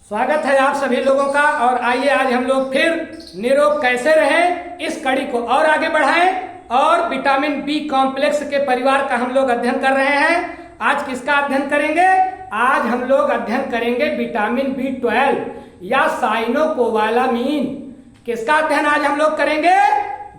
स्वागत है आप सभी लोगों का। और आइए आज हम लोग फिर निरोग कैसे रहें इस कड़ी को और आगे बढ़ाएं और विटामिन बी कॉम्प्लेक्स के परिवार का हम लोग अध्ययन कर रहे हैं। आज किसका अध्ययन करेंगे? आज हम लोग अध्ययन करेंगे विटामिन B12 या साइनोकोबालामीन। किसका अध्ययन आज हम लोग करेंगे?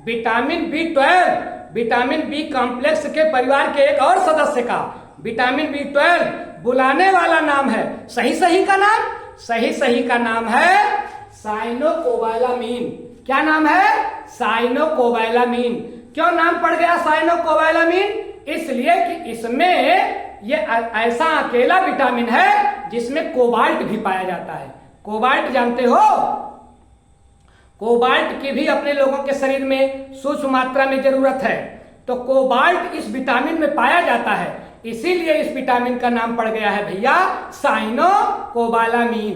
Vitamin B12, vitamin B complex के परिवार के एक और सदस्य का। विटामिन B12 बुलाने वाला नाम है, सही का नाम, सही का नाम है साइनोकोबालामीन। क्या नाम है? साइनोकोबालामीन। क्यों नाम पड़ गया साइनोकोबालामीन? इसलिए कि इसमें ये ऐसा अकेला विटामिन है जिसमें कोबाल्ट भी पाया जाता है। कोबाल्ट जानते हो? कोबाल्ट की भी अपने लोगों के शरीर में सूक्ष्म मात्रा में जरूरत है, तो कोबाल्ट इस विटामिन में पाया जाता है, इसीलिए इस विटामिन का नाम पड़ गया है भैया साइनोकोबालामीन।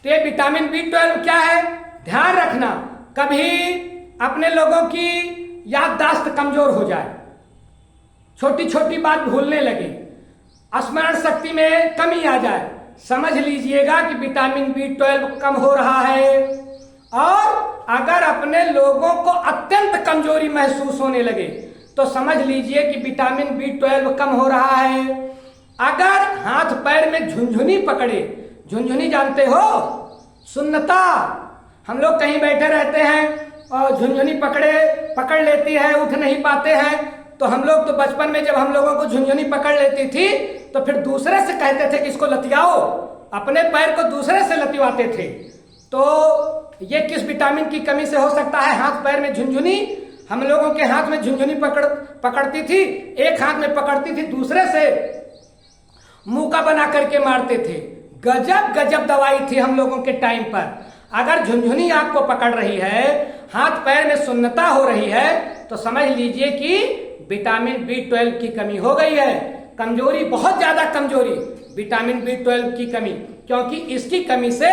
तो ये विटामिन B12 क्या है? ध्यान रखना, कभी अपने लोगों की याददाश्त कमजोर हो जाए, छोटी छोटी बात भूलने लगे, स्मरण शक्ति में कमी आ जाए, समझ लीजिएगा कि विटामिन B12 कम हो रहा है। और अगर अपने लोगों को अत्यंत कमजोरी महसूस होने लगे तो समझ लीजिए कि विटामिन B12 कम हो रहा है। अगर हाथ पैर में झुनझुनी पकड़े, झुनझुनी जानते हो? सुन्नता, हम लोग कहीं बैठे रहते हैं और झुनझुनी पकड़ लेती है, उठ नहीं पाते हैं। तो हम लोग तो बचपन में जब हम लोगों को झुनझुनी पकड़ लेती थी तो फिर दूसरे से कहते थे कि इसको लतियाओ, अपने पैर को दूसरे से लतिवाते थे। तो ये किस विटामिन की कमी से हो सकता है? हाथ पैर में झुनझुनी, हम लोगों के हाथ में झुनझुनी पकड़ती थी, एक हाथ में पकड़ती थी, दूसरे से मुंह बना करके मारते थे। गजब दवाई थी हम लोगों के टाइम पर। अगर झुनझुनी आपको पकड़ रही है, हाथ पैर में सुन्नता हो रही है, तो समझ लीजिए कि विटामिन B12 की कमी हो गई है। कमजोरी, बहुत ज्यादा कमजोरी, विटामिन B12 की कमी, क्योंकि इसकी कमी से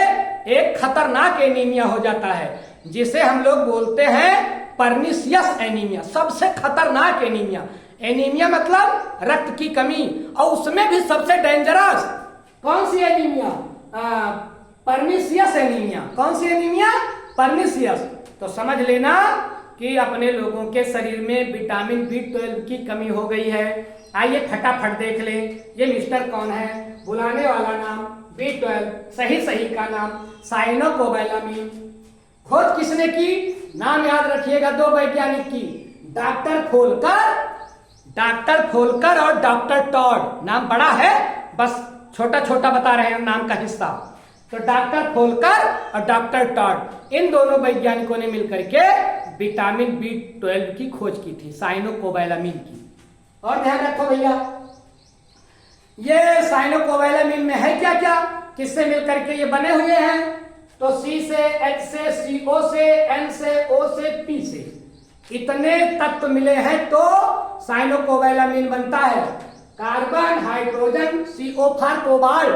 एक खतरनाक एनीमिया हो जाता है जिसे हम लोग बोलते हैं पर्निशियस एनीमिया। सबसे खतरनाक एनीमिया। एनीमिया मतलब रक्त की कमी, और उसमें भी सबसे डेंजरस कौन सी एनीमिया? Pernicious anaemia. कौन सी एनीमिया? पर्निशियस। तो समझ लेना कि अपने लोगों के शरीर में विटामिन B12 की कमी हो गई है। आइए फटाफट देख ले, ये मिस्टर कौन है? बुलाने वाला नाम B12, सही का नाम साइनोकोबालामीन। खोज किसने की? नाम याद रखिएगा दो वैज्ञानिक की, डॉक्टर फोल्कर और डॉक्टर टॉड। नाम बड़ा है, बस छोटा बता रहे हैं नाम का हिस्सा। तो डॉक्टर फोल्कर और डॉक्टर टॉड, इन दोनों वैज्ञानिकों ने मिलकर के विटामिन B12 की खोज की थी, साइनोकोबालामीन की। और ध्यान रखो भैया, ये साइनोकोबालामीन में है क्या क्या, किससे मिलकर के ये बने हुए हैं? तो C से, H से, CO से, N से, O से, P से, इतने तत्व मिले हैं तो साइनोकोबालामीन बनता है। Carbon, hydrogen, CO for cobalt.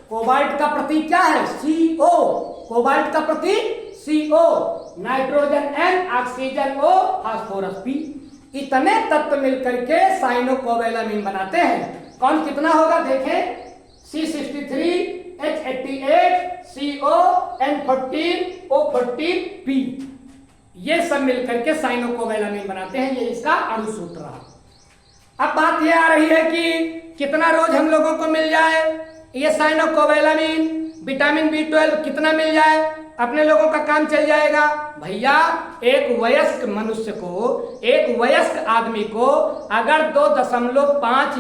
Cobalt का प्रतीक क्या है? CO। कोबाल्ट का प्रतीक CO। Nitrogen N, oxygen O, phosphorus P। इतने तत्व मिलकर के साइनोकोबालामीन बनाते हैं। कौन कितना होगा देखें? C63, H88, CO, N14, O14, P। ये सब मिलकर के साइनोकोबालामीन बनाते हैं। ये इसका अणुसूत्र रहा। अब बात ये आ रही है कि कितना रोज हम लोगों को मिल जाए ये साइनोकोबालामीन, विटामिन B12 कितना मिल जाए अपने लोगों का काम चल जाएगा? भैया एक वयस्क मनुष्य को, एक वयस्क आदमी को अगर 2.5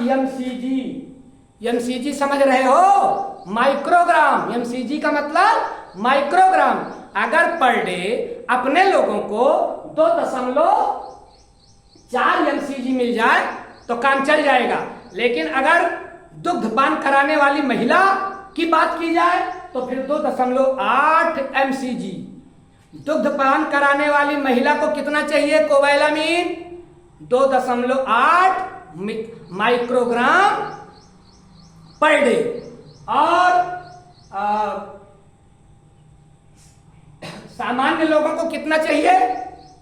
mcg समझ रहे हो? माइक्रोग्राम। mcg का मतलब माइक्रोग्राम। अगर पर डे अपने लोगों को 2.4 mcg मिल जाए तो काम चल जाएगा। लेकिन अगर दुग्धपान कराने वाली महिला की बात की जाए तो फिर 2.8 mcg। दुग्धपान कराने वाली महिला को कितना चाहिए कोबालामीन? 2.8 माइक्रोग्राम पर डे। और सामान्य लोगों को कितना चाहिए?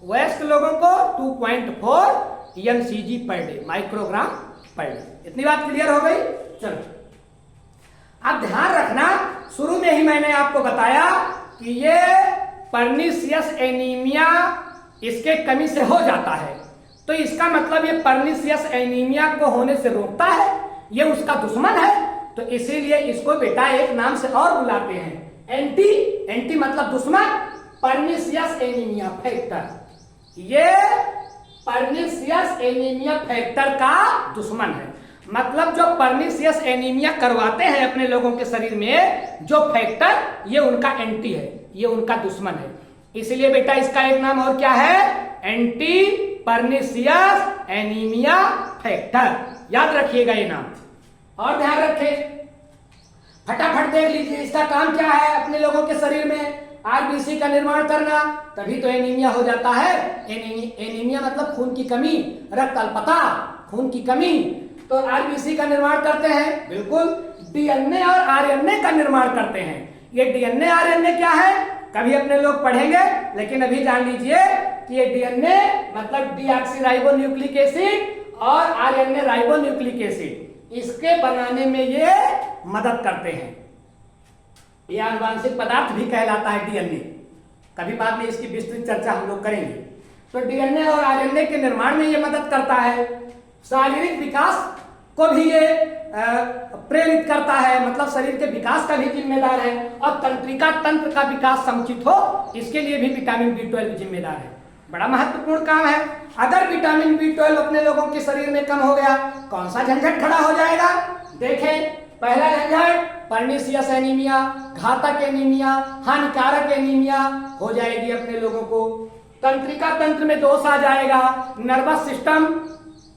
वयस्क लोगों को 2.4 mcg per day, microgram per day. इतनी बात क्लियर हो गई? चलो अब ध्यान रखना, शुरू में ही मैंने आपको बताया कि ये पर्नीशियस एनीमिया इसके कमी से हो जाता है, तो इसका मतलब ये पर्नीशियस एनीमिया को होने से रोकता है, ये उसका दुश्मन है। तो इसीलिए इसको बेटा एक नाम से और बुलाते हैं, एंटी। एंटी मतलब दुश्मन, पर्नीशियस एनीमिया फैक्टर। ये पर्नीशियस एनीमिया फैक्टर का दुश्मन है। मतलब जो पर्नीशियस एनीमिया करवाते हैं अपने लोगों के शरीर में जो फैक्टर, ये उनका एंटी है, ये उनका दुश्मन है। इसलिए बेटा इसका एक नाम और क्या है, एंटी पर्नीशियस एनीमिया फैक्टर। याद रखिएगा ये नाम, और ध्यान रखें, फटाफट देख लीजिए इसका काम क्या है अपने लोगों के शरीर में। आरबीसी का निर्माण करना, तभी तो एनीमिया हो जाता है। एनीमिया मतलब खून की कमी, रक्त अल्पता, खून की कमी। तो आरबीसी का निर्माण करते हैं, बिल्कुल डीएनए और आरएनए का निर्माण करते हैं। ये डीएनए आरएनए क्या है कभी अपने लोग पढ़ेंगे, लेकिन अभी जान लीजिए कि ये डीएनए मतलब डीऑक्सीराइबोन्यूक्लिक एसिड और आरएनए राइबोन्यूक्लिक एसिड, इसके बनाने में ये मदद करते हैं। ये आनुवांशिक पदार्थ भी कहलाता है डीएनए। कभी बाद में इसकी विस्तृत चर्चा हम लोग करेंगे। तो डीएनए और आरएनए के निर्माण में ये मदद करता है। शारीरिक विकास को भी ये प्रेरित करता है, मतलब शरीर के विकास का भी जिम्मेदार है। और तंत्रिका तंत्र का विकास समुचित हो, इसके लिए भी विटामिन बी12 जिम्मेदार है। बड़ा महत्वपूर्ण काम है। अगर विटामिन बी12 अपने लोगों के शरीर में कम हो गया, कौन सा झंझट खड़ा हो जाएगा। देखें, पहला झंझट पर्नीशियस एनीमिया, घातक एनीमिया, हानिकारक एनीमिया हो जाएगी अपने लोगों को। तंत्रिका तंत्र में दोष आ जाएगा, नर्वस सिस्टम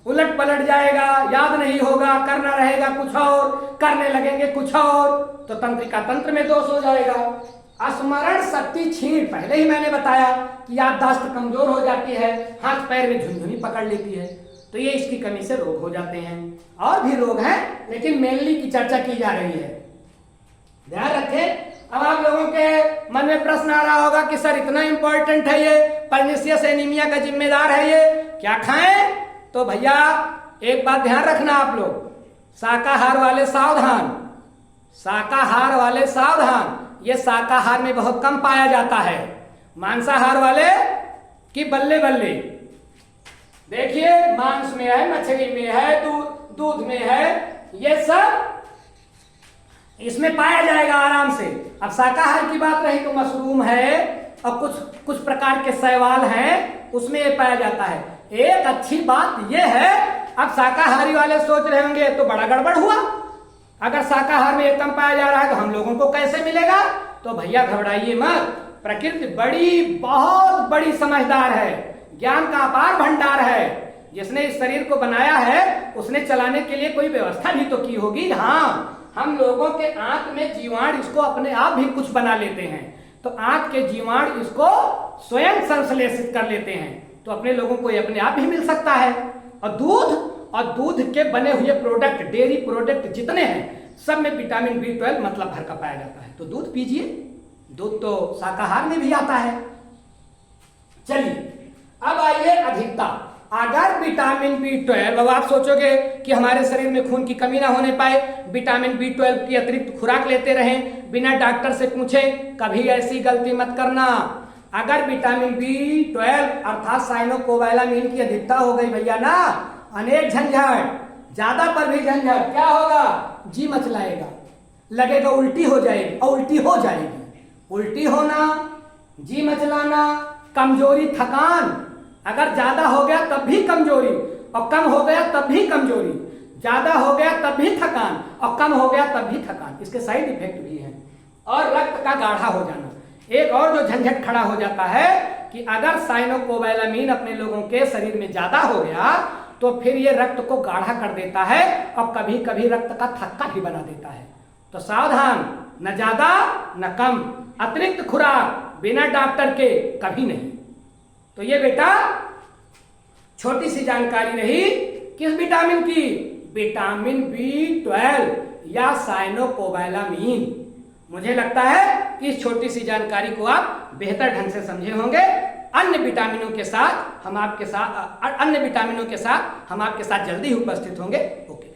उलट पलट जाएगा, याद नहीं होगा, करना रहेगा कुछ और, करने लगेंगे कुछ और, तो तंत्रिका तंत्र में दोष हो जाएगा। स्मरण शक्ति क्षीण, पहले ही मैंने बताया कि याददाश्त कमजोर हो जाती है, हाथ पैर में झुनझुनी पकड़ लेती है, तो ये इसकी कमी से रोग हो जाते हैं। और भी रोग हैं, लेकिन मेनली की चर्चा की जा रही है। ध्यान रखें। अब आप लोगों के मन में प्रश्न आ रहा होगा कि सर इतना इंपॉर्टेंट है ये, पर्नीशियस एनीमिया का जिम्मेदार है ये, क्या खाएं। तो भैया एक बात ध्यान रखना आप लोग, शाकाहार वाले सावधान, शाकाहार वाले सावधान, ये शाकाहार में बहुत कम पाया जाता है। मांसाहार वाले की बल्ले बल्ले। देखिए मांस में है, मछली में है, दूध में है, ये सब इसमें पाया जाएगा आराम से। अब शाकाहार की बात रही तो मशरूम है और कुछ प्रकार के शैवाल हैं, उसमें ये पाया जाता है। एक अच्छी बात यह है, अब शाकाहारी वाले सोच रहे होंगे तो बड़ा गड़बड़ हुआ, अगर शाकाहार में एकदम पाया जा रहा है तो हम लोगों को कैसे मिलेगा। तो भैया घबराइए मत, प्रकृति बड़ी बहुत बड़ी समझदार है, ज्ञान का अपार भंडार है। जिसने इस शरीर को बनाया है उसने चलाने के लिए कोई व्यवस्था भी तो की होगी। हाँ, हम लोगों के आंत में जीवाणु इसको अपने आप भी कुछ बना लेते हैं, तो आंत के जीवाणु इसको स्वयं संश्लेषित कर लेते हैं, तो अपने लोगों को ये अपने आप भी मिल सकता है। और दूध के बने हुए प्रोडक्ट, डेयरी प्रोडक्ट जितने हैं, सब में विटामिन बी12 मतलब भर का पाया जाता है। तो दूध पीजिए, दूध तो शाकाहार में भी आता है। चलिए अब आइए अधिकता। अगर विटामिन बी12, अब आप सोचोगे कि हमारे शरीर में खून की कमी ना होने पाए, विटामिन बी12 की अतिरिक्त खुराक लेते रहें बिना डॉक्टर से पूछे, कभी ऐसी गलती मत करना। अगर विटामिन बी12 अर्थात साइनोकोबालामिन की अधिकता हो गई भैया ना, अनेक झंझट, ज्यादा पर भी झंझट, क्या होगा, जी मचलाएगा, लगेगा उल्टी हो जाएगी, और उल्टी हो जाएगी। उल्टी होना, जी मचलाना, कमजोरी, थकान, अगर ज्यादा हो गया तब भी कमजोरी, और कम हो गया तब भी कमजोरी, ज्यादा हो गया तब भी थकान, और कम हो गया तब भी थकान, इसके साइड इफेक्ट भी हैं। और रक्त का गाढ़ा हो जाना। एक और जो झंझट खड़ा हो जाता है कि अगर साइनोकोबालामिन अपने लोगों के शरीर में ज्यादा हो गया तो फिर ये रक्त को गाढ़ा कर देता है और कभी कभी रक्त का थक्का भी बना देता है। तो सावधान, न ज्यादा न कम, अतिरिक्त खुराक बिना डॉक्टर के कभी नहीं। तो ये बेटा छोटी सी जानकारी रही किस विटामिन की, विटामिन बी12 या साइनोकोबालामिन। मुझे लगता है कि इस छोटी सी जानकारी को आप बेहतर ढंग से समझे होंगे। अन्य विटामिनों के साथ हम आपके साथ जल्दी ही उपस्थित होंगे। ओके।